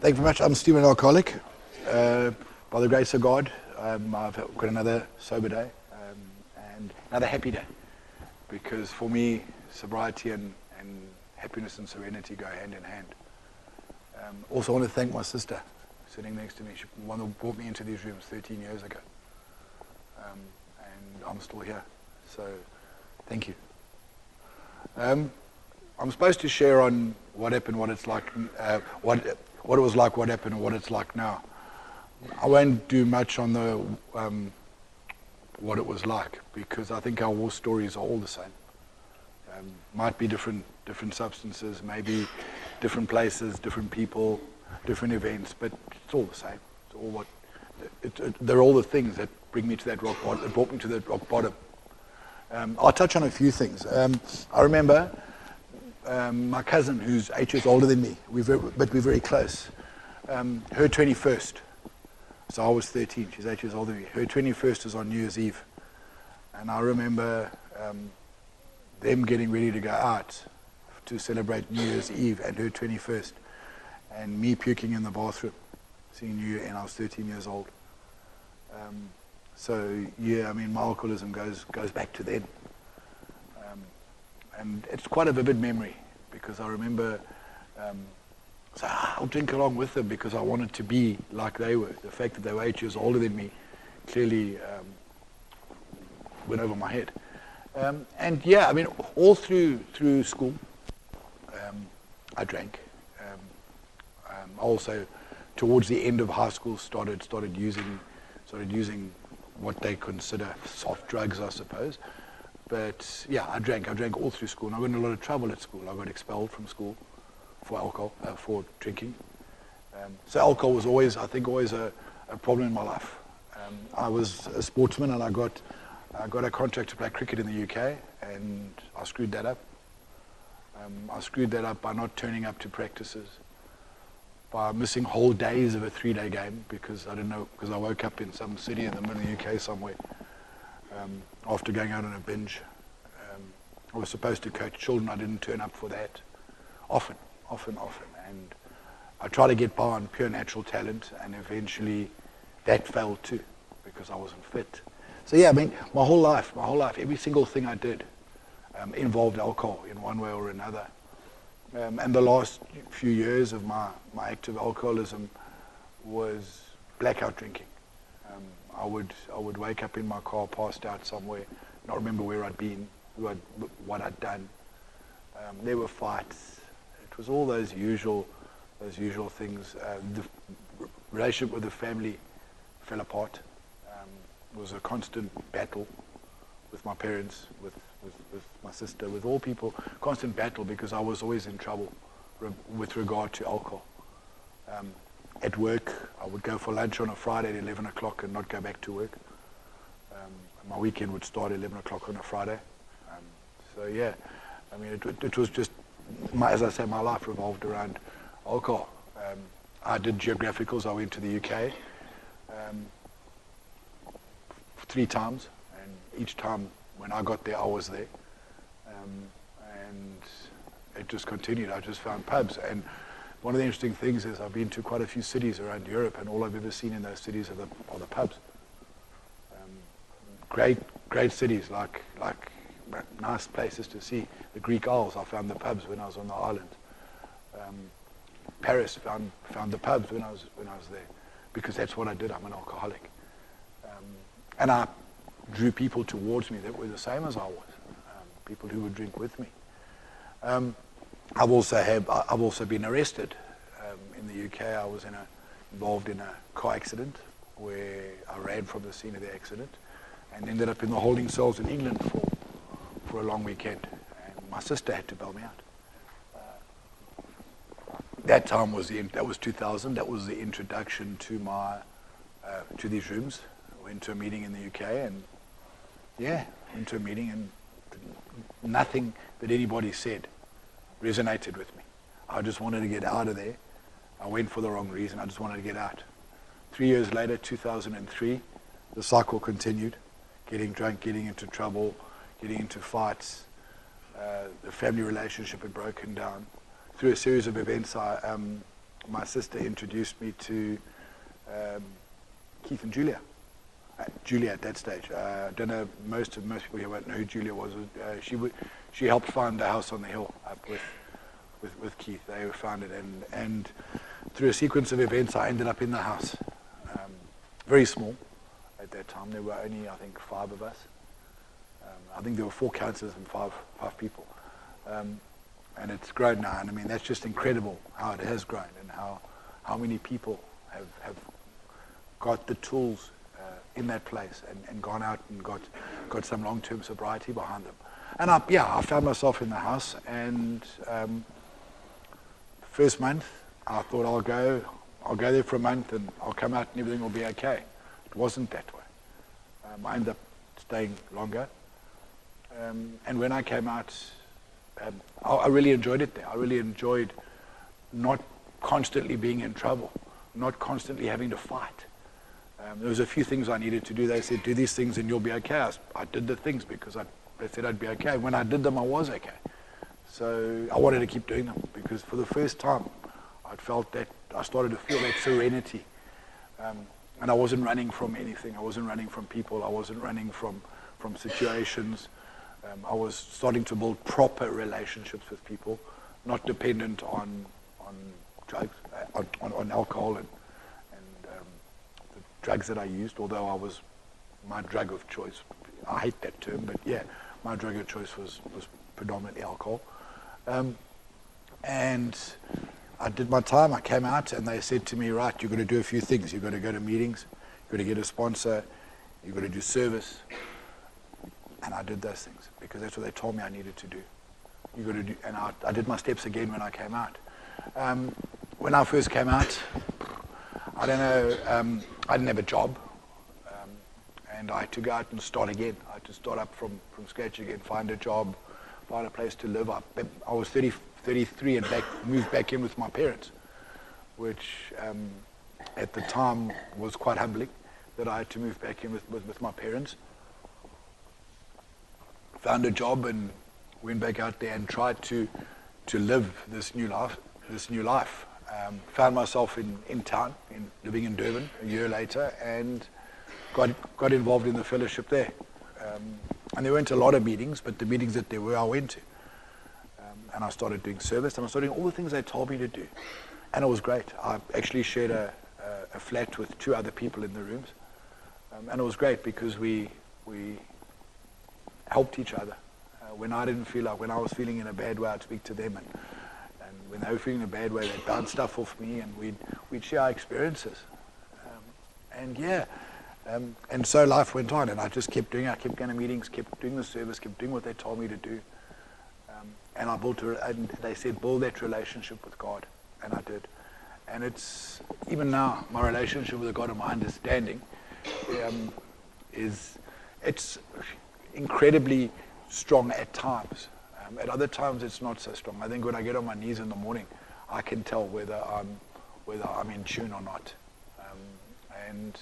Thank you very much. I'm Stephen, an alcoholic. By the grace of God, I've got another sober day and another happy day. Because for me, sobriety and happiness and serenity go hand in hand. Also, I want to thank my sister sitting next to me. She's the one who brought me into these rooms 13 years ago. And I'm still here. So, thank you. I'm supposed to share on what happened, what it's like, what it was like, what happened, and what it's like now. I won't do much on the what it was like, because I think our war stories are all the same. Might be different substances, maybe different places, different people, different events, but it's all the same. It's all they're all the things that bring me to that rock bottom. That brought me to that rock bottom. I'll touch on a few things. I remember my cousin, who's 8 years older than me, but we're very close. Her 21st, so I was 13, she's 8 years older than me. Her 21st is on New Year's Eve. And I remember them getting ready to go out to celebrate New Year's Eve and her 21st, and me puking in the bathroom, seeing New Year, and I was 13 years old. So yeah, I mean, my alcoholism goes back to then. And it's quite a vivid memory, because I remember, so I'll drink along with them because I wanted to be like they were. The fact that they were 8 years older than me clearly went over my head. And yeah, I mean, all through school, I drank. Also, towards the end of high school, started using what they consider soft drugs, I suppose. But yeah, I drank all through school, and I got in a lot of trouble at school. I got expelled from school for alcohol, for drinking. So alcohol was always a problem in my life. I was a sportsman, and I got a contract to play cricket in the UK, and I screwed that up. I screwed that up by not turning up to practices, by missing whole days of a 3-day game because I didn't know, because I woke up in some city in the middle of the UK somewhere. After going out on a binge. I was supposed to coach children. I didn't turn up for that. Often. And I tried to get by on pure natural talent, and eventually that failed too, because I wasn't fit. So yeah, I mean, my whole life, every single thing I did involved alcohol in one way or another. And the last few years of my active alcoholism was blackout drinking. I would wake up in my car, passed out somewhere, not remember where I'd been, what I'd done. There were fights. It was all those usual things. The relationship with the family fell apart. It was a constant battle with my parents, with my sister, with all people. Constant battle, because I was always in trouble with regard to alcohol. At work, I would go for lunch on a Friday at 11 o'clock and not go back to work. My weekend would start at 11 o'clock on a Friday. So yeah, I mean, it was just, as I say, my life revolved around alcohol. I did geographicals. I went to the UK 3 times, and each time when I got there, I was there. And it just continued. I just found pubs. And one of the interesting things is I've been to quite a few cities around Europe, and all I've ever seen in those cities are the pubs. Great cities, like nice places to see. The Greek Isles, I found the pubs when I was on the island. Paris, found the pubs when I was there, because that's what I did. I'm an alcoholic, and I drew people towards me that were the same as I was. People who would drink with me. I've also been arrested in the UK. I was involved in a car accident where I ran from the scene of the accident and ended up in the holding cells in England for a long weekend. And my sister had to bail me out. That time that was 2000. That was the introduction to these rooms. I went to a meeting in the UK, and went to a meeting, and nothing that anybody said resonated with me. I just wanted to get out of there. I went for the wrong reason. I just wanted to get out. 3 years later, 2003, the cycle continued. Getting drunk, getting into trouble, getting into fights. The family relationship had broken down. Through a series of events, I my sister introduced me to Keith and Julia. Julia at that stage. I don't know, most people here won't know who Julia was. She helped find the house on the hill up with Keith. They found it, and through a sequence of events, I ended up in the house. Very small at that time. There were only, I think, 5 of us. I think there were 4 counselors and five people. And it's grown now, and I mean, that's just incredible how it has grown, and how many people have got the tools in that place and gone out and got some long-term sobriety behind them. And I found myself in the house, and first month I thought I'll go there for a month and I'll come out and everything will be okay. It wasn't that way. I ended up staying longer, and when I came out, I really enjoyed it there. I really enjoyed not constantly being in trouble, not constantly having to fight. There was a few things I needed to do. They said, do these things and you'll be okay. I did the things because they said I'd be okay. When I did them, I was okay. So I wanted to keep doing them, because for the first time, I started to feel that serenity. And I wasn't running from anything. I wasn't running from people. I wasn't running from situations. I was starting to build proper relationships with people, not dependent on drugs, on alcohol and the drugs that I used, although my drug of choice, I hate that term, but yeah, my drug of choice was predominantly alcohol. And I did my time, I came out, and they said to me, right, you're going to do a few things. You're going to go to meetings, you're going to get a sponsor, you're going to do service. And I did those things because that's what they told me I needed to do. You got to do, and I did my steps again when I came out. When I first came out, I don't know, I didn't have a job, and I had to go out and start again. I had to start up from scratch again, find a job, find a place to live. I was 33 and moved back in with my parents, which at the time was quite humbling that I had to move back in with my parents. Found a job and went back out there and tried to live this new life. Found myself in town, living in Durban a year later, and got involved in the fellowship there. And there weren't a lot of meetings, but the meetings that there were, I went to. And I started doing service, and I started doing all the things they told me to do. And it was great. I actually shared a flat with 2 other people in the rooms. And it was great because we helped each other. When I didn't feel like, when I was feeling in a bad way, I'd speak to them, and when they were feeling in a bad way, they'd bounce stuff off me, and we'd share our experiences. And so life went on, and I just kept doing it. I kept going to meetings, kept doing the service, kept doing what they told me to do. And I and they said, build that relationship with God, and I did. And it's, even now, my relationship with God and my understanding it's incredibly strong at times. At other times, it's not so strong. I think when I get on my knees in the morning, I can tell whether I'm in tune or not. And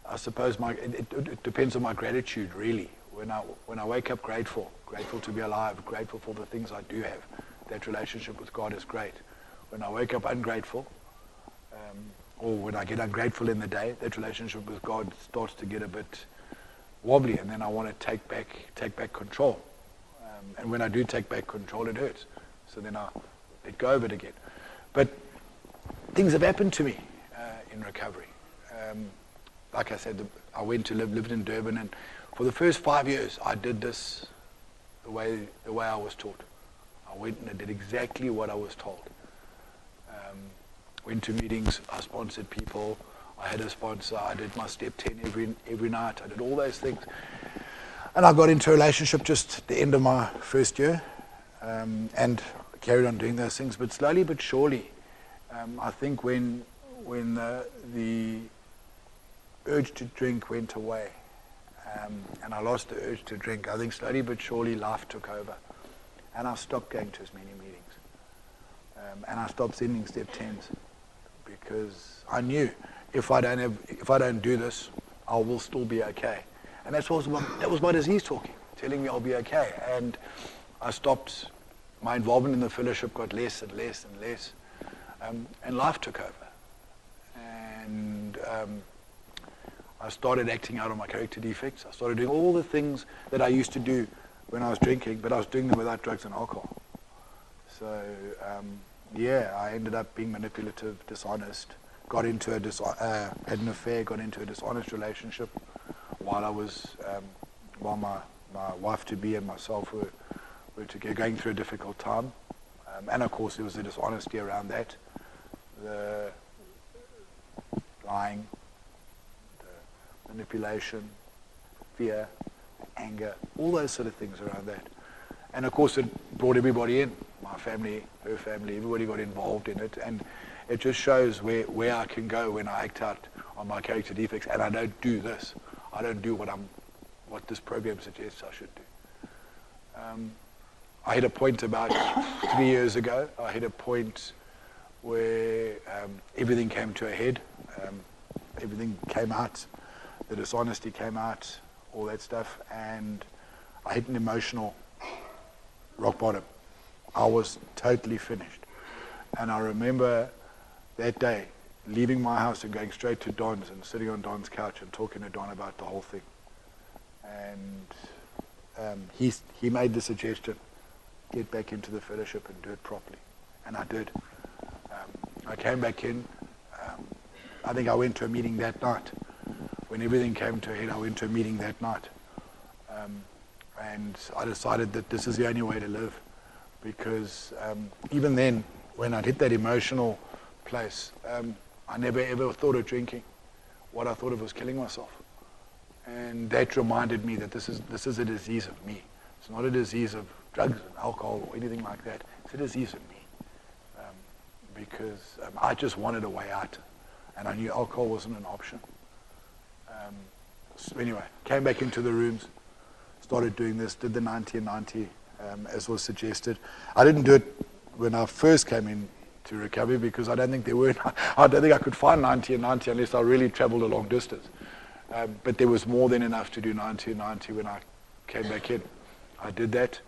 I suppose it depends on my gratitude, really. When I wake up grateful to be alive, grateful for the things I do have, that relationship with God is great. When I wake up ungrateful, or when I get ungrateful in the day, that relationship with God starts to get a bit wobbly, and then I want to take back control. And when I do take back control, it hurts. So then I let go of it again. But things have happened to me in recovery. Like I said, I went to lived in Durban, and for the first 5 years, I did this the way I was taught. I went and I did exactly what I was told. Went to meetings, I sponsored people, I had a sponsor, I did my step 10 every night, I did all those things. And I got into a relationship just at the end of my first year, and carried on doing those things. But slowly but surely, I think when the urge to drink went away, and I lost the urge to drink, I think slowly but surely life took over. And I stopped going to as many meetings. And I stopped sending step 10s, because I knew if I don't do this, I will still be okay. And that was my disease talking, telling me I'll be okay. And I stopped. My involvement in the fellowship got less and less and less. And life took over. And I started acting out on my character defects. I started doing all the things that I used to do when I was drinking, but I was doing them without drugs and alcohol. So, I ended up being manipulative, dishonest, got into had an affair, got into a dishonest relationship while I was, while my wife-to-be and myself were together, going through a difficult time. And of course, there was the dishonesty around that, the lying, the manipulation, fear, anger, all those sort of things around that. And of course, it brought everybody in, my family, her family, everybody got involved in it. And it just shows where I can go when I act out on my character defects. And I don't do this. I don't do what this program suggests I should do. I hit a point about 3 years ago. I hit a point where everything came to a head. Everything came out. The dishonesty came out, all that stuff. And I hit an emotional rock bottom. I was totally finished. And I remember that day leaving my house and going straight to Don's and sitting on Don's couch and talking to Don about the whole thing. And he made the suggestion, get back into the fellowship and do it properly. And I did. I came back in. I think I went to a meeting that night. When everything came to a head, I went to a meeting that night. And I decided that this is the only way to live. Because even then, when I'd hit that emotional place, I never ever thought of drinking. What I thought of was killing myself. And that reminded me that this is a disease of me. It's not a disease of drugs and alcohol or anything like that. It's a disease of me. Because I just wanted a way out. And I knew alcohol wasn't an option. So anyway, came back into the rooms, started doing this, did the 90 and 90 as was suggested. I didn't do it when I first came into recovery because I don't think I could find 90 and 90 unless I really traveled a long distance. But there was more than enough to do 90 and 90 when I came back in. I did that.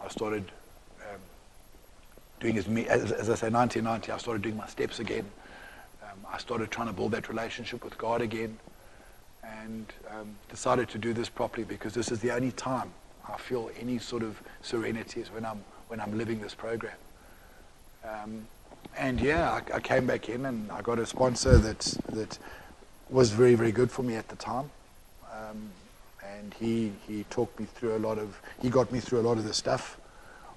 I started doing as I say, 90 and 90. I started doing my steps again. I started trying to build that relationship with God again, and decided to do this properly because this is the only time I feel any sort of serenity is when I'm living this program. I came back in and I got a sponsor that was very, very good for me at the time. And he talked me through he got me through a lot of the stuff,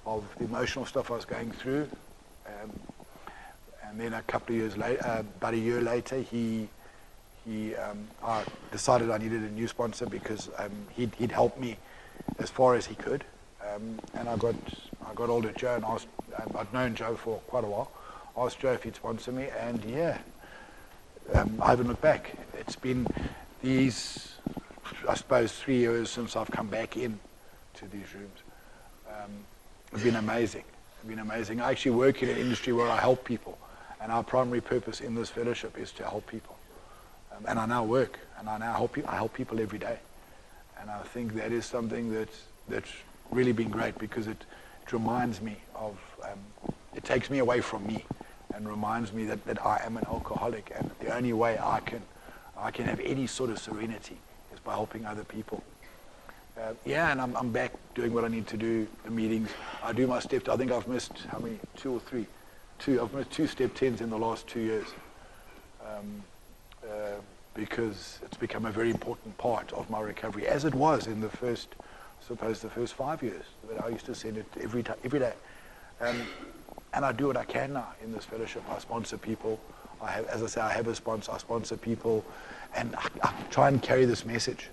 of the emotional stuff I was going through. And then a couple of years later, about a year later, I decided I needed a new sponsor because he'd helped me as far as he could. And I got hold of Joe and asked, I'd known Joe for quite a while, asked Joe if he'd sponsor me, and I haven't looked back. It's been these, I suppose, 3 years since I've come back in to these rooms. It's been amazing. It's been amazing. I actually work in an industry where I help people, and our primary purpose in this fellowship is to help people. And I now work, and I help people every day. And I think that is something that's really been great because it reminds me of, it takes me away from me and reminds me that I am an alcoholic, and the only way I can have any sort of serenity is by helping other people. And I'm back doing what I need to do, the meetings. I do my steps. I think I've missed, how many, 2 or 3? 2. I've missed 2 step 10s in the last 2 years. Because it's become a very important part of my recovery, as it was in the first 5 years. But I used to send it every day. And I do what I can now in this fellowship. I sponsor people. I have a sponsor. I sponsor people. And I try and carry this message.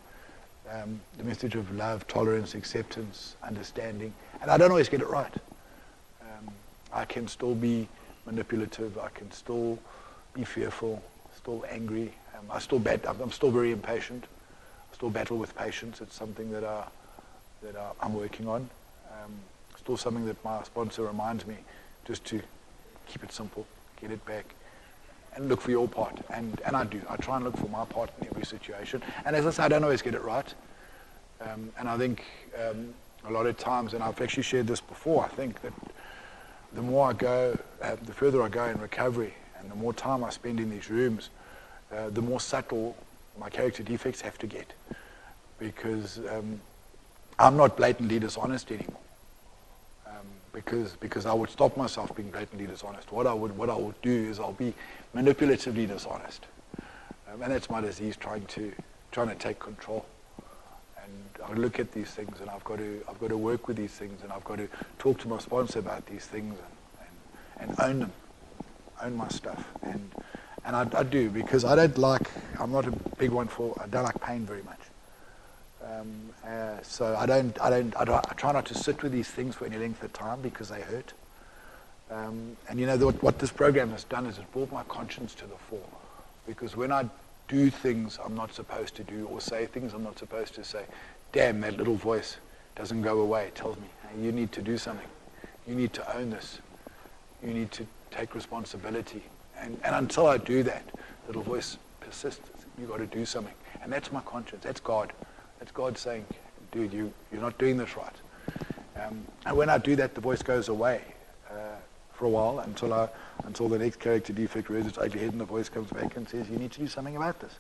The message of love, tolerance, acceptance, understanding. And I don't always get it right. I can still be manipulative. I can still be fearful, still angry. I'm still very impatient. I still battle with patience. It's something that I'm working on. Still something that my sponsor reminds me just to keep it simple, get it back, and look for your part. And I do. I try and look for my part in every situation. And as I say, I don't always get it right. And I think a lot of times, and I've actually shared this before, I think that the more I go, the further I go in recovery, and the more time I spend in these rooms, the more subtle my character defects have to get, because I'm not blatantly dishonest anymore. Because I would stop myself being blatantly dishonest. What I would do is I'll be manipulatively dishonest, and that's my disease, trying to take control. And I look at these things, and I've got to work with these things, and I've got to talk to my sponsor about these things, and own them, own my stuff, and I do, because I'm not a big one I don't like pain very much. So I try not to sit with these things for any length of time because they hurt. And what this program has done is it's brought my conscience to the fore, because when I do things I'm not supposed to do, or say things I'm not supposed to say, damn, that little voice doesn't go away. It tells me, hey, you need to do something. You need to own this. You need to take responsibility. And until I do that, little voice persists. You've got to do something. And that's my conscience. That's God. That's God saying, dude, you're not doing this right. And when I do that, the voice goes away for a while until the next character defect rears its ugly head, and the voice comes back and says, you need to do something about this.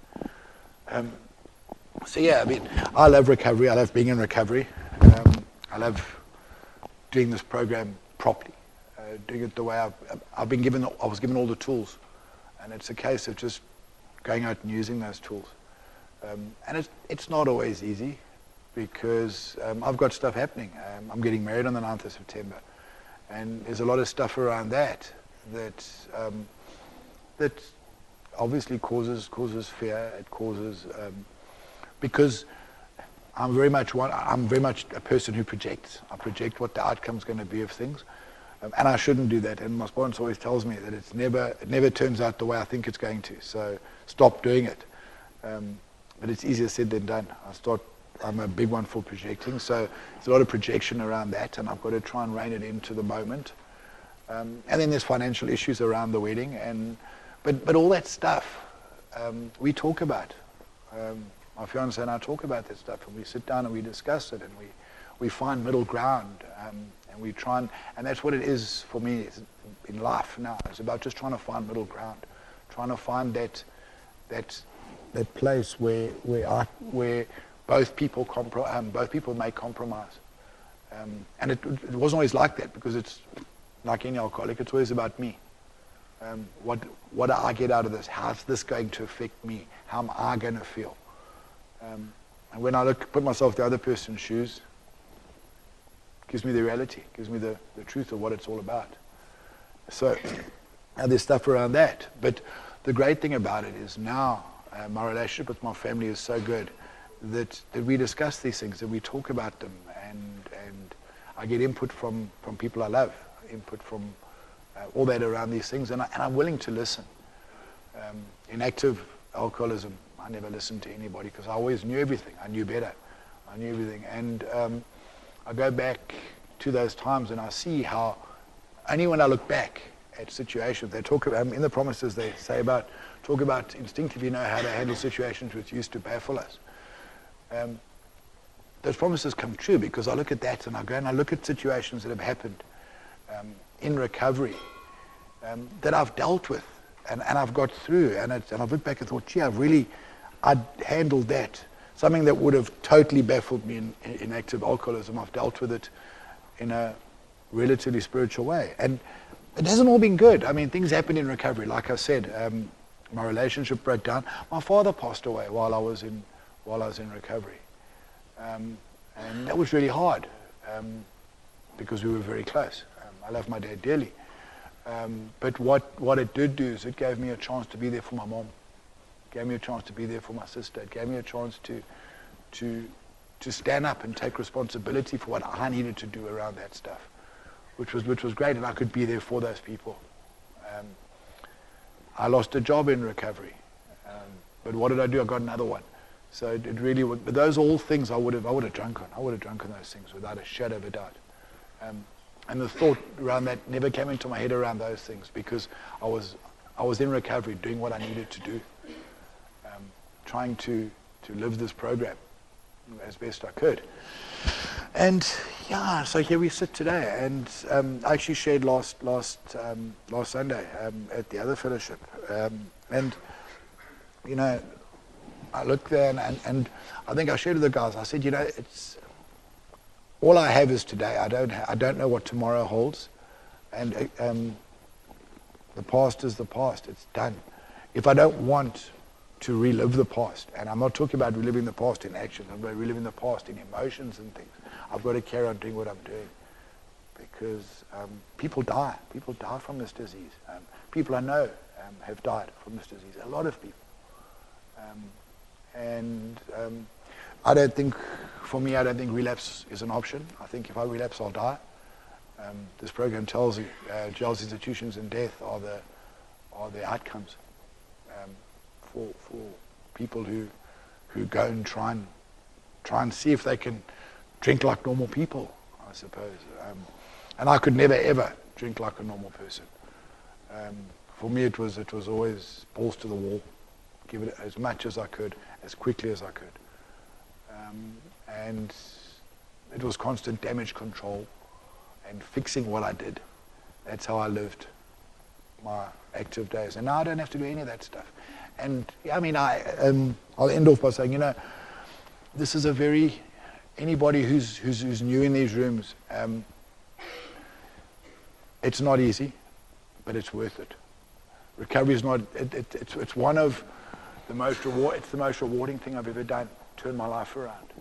So yeah, I mean, I love recovery. I love being in recovery. I love doing this program properly, doing it the way I was given all the tools, and it's a case of just going out and using those tools. And it's not always easy, because I've got stuff happening. I'm getting married on the 9th of September, and there's a lot of stuff around that obviously causes fear. It causes because I'm very much a person who projects. I project what the outcome's going to be of things, and I shouldn't do that. And my sponsor always tells me that it never turns out the way I think it's going to. So stop doing it. But it's easier said than done. I'm a big one for projecting, so there's a lot of projection around that, and I've got to try and rein it into the moment. And then there's financial issues around the wedding, but all that stuff we talk about. My fiance and I talk about that stuff, and we sit down and we discuss it, and we find middle ground, and we try and that's what it is for me in life now. It's about just trying to find middle ground, trying to find that place where both people make compromise. And it wasn't always like that, because it's like any alcoholic, it's always about me. What do I get out of this? How's this going to affect me? How am I going to feel? And when I put myself in the other person's shoes, it gives me the reality, gives me the truth of what it's all about. So now there's stuff around that. But the great thing about it is now my relationship with my family is so good that we discuss these things, and we talk about them, and I get input from people I love, input from all that around these things, and I'm willing to listen. In active alcoholism, I never listened to anybody, because I always knew everything. I knew better. I knew everything. And I go back to those times, and I see how only when I look back at situations, they talk about, in the promises they talk about instinctively know how to handle situations which used to baffle us. Those promises come true, because I look at that, and I go and I look at situations that have happened in recovery that I've dealt with, and I've got through, and I've looked back and thought, gee, I'd handled that. Something that would have totally baffled me in active alcoholism, I've dealt with it in a relatively spiritual way. And it hasn't all been good. I mean, things happen in recovery. Like I said, my relationship broke down. My father passed away while I was in recovery, and that was really hard, because we were very close. I love my dad dearly, but what it did do is it gave me a chance to be there for my mom. It gave me a chance to be there for my sister. It gave me a chance to stand up and take responsibility for what I needed to do around that stuff, which was great, and I could be there for those people. I lost a job in recovery, but what did I do? I got another one. So it really would. But those are all things I would have drunk on. I would have drunk on those things without a shadow of a doubt. And the thought around that never came into my head around those things, because I was in recovery, doing what I needed to do, trying to live this program as best I could. And Yeah, so here we sit today, and I actually shared last Sunday at the other fellowship, and you know, I looked there and I think I shared with the guys. I said, it's all I have is today. I don't know what tomorrow holds, and the past is the past. It's done. If I don't want to relive the past, and I'm not talking about reliving the past in action, I'm about reliving the past in emotions and things. I've got to carry on doing what I'm doing, because people die. People die from this disease. People I know have died from this disease. A lot of people. I don't think relapse is an option. I think if I relapse, I'll die. This program tells you jails, institutions, and death are the outcomes for people who go and try and see if they can drink like normal people, I suppose. And I could never ever drink like a normal person. For me, it was always balls to the wall, give it as much as I could, as quickly as I could, and it was constant damage control and fixing what I did. That's how I lived my active days. And now I don't have to do any of that stuff. And I mean, I'll end off by saying, this is anybody who's new in these rooms, it's not easy, but it's worth it. Recovery is not. It's one of the most It's the most rewarding thing I've ever done. Turn my life around,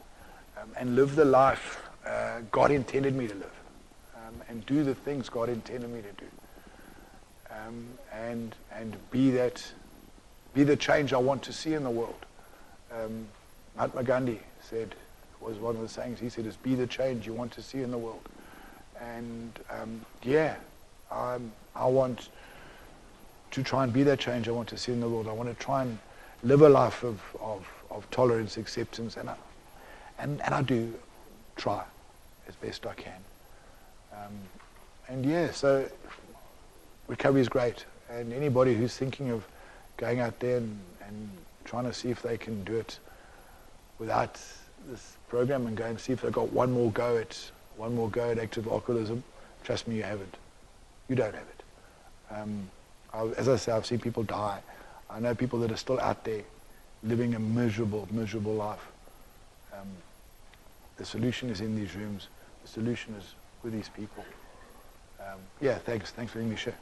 and live the life God intended me to live, and do the things God intended me to do, and be the change I want to see in the world. Mahatma Gandhi was one of the sayings he said is, be the change you want to see in the world. And I want to try and be that change I want to see in the world. I want to try and live a life of tolerance, acceptance, and I do try as best I can. So recovery is great, and anybody who's thinking of going out there and trying to see if they can do it without this program and go and see if they've got one more go at active alcoholism, trust me, you haven't. You don't have it. As I say, I've seen people die. I know people that are still out there living a miserable, miserable life. The solution is in these rooms. The solution is with these people. Thanks for letting me share.